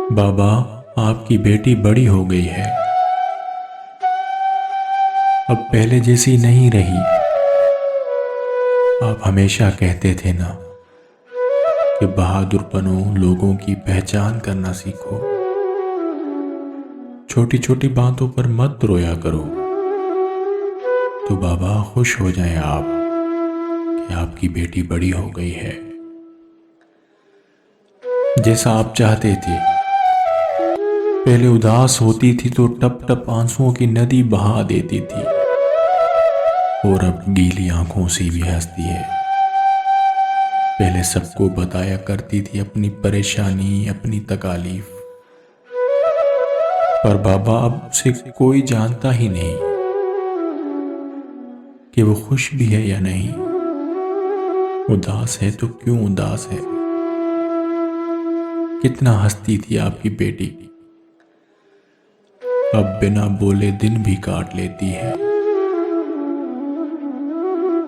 बाबा, आपकी बेटी बड़ी हो गई है, अब पहले जैसी नहीं रही। आप हमेशा कहते थे ना कि बहादुर बनो, लोगों की पहचान करना सीखो, छोटी छोटी बातों पर मत रोया करो। तो बाबा, खुश हो जाएं आप कि आपकी बेटी बड़ी हो गई है, जैसा आप चाहते थे। पहले उदास होती थी तो टप टप आंसुओं की नदी बहा देती थी, और अब गीली आंखों से भी हंसती है। पहले सबको बताया करती थी अपनी परेशानी, अपनी तकालीफ, पर बाबा अब उसे कोई जानता ही नहीं कि वो खुश भी है या नहीं। उदास है तो क्यों उदास है। कितना हंसती थी आपकी बेटी, अब बिना बोले दिन भी काट लेती है।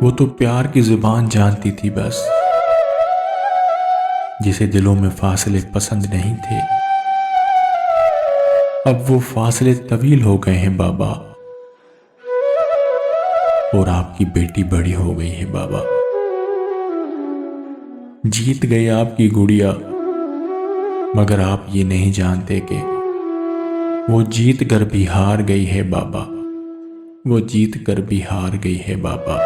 वो तो प्यार की जुबान जानती थी बस, जिसे दिलों में फासले पसंद नहीं थे। अब वो फासले तवील हो गए हैं बाबा, और आपकी बेटी बड़ी हो गई है बाबा। जीत गई आपकी गुड़िया, मगर आप ये नहीं जानते कि वो जीत कर भी हार गई है बाबा। वो जीत कर भी हार गई है बाबा।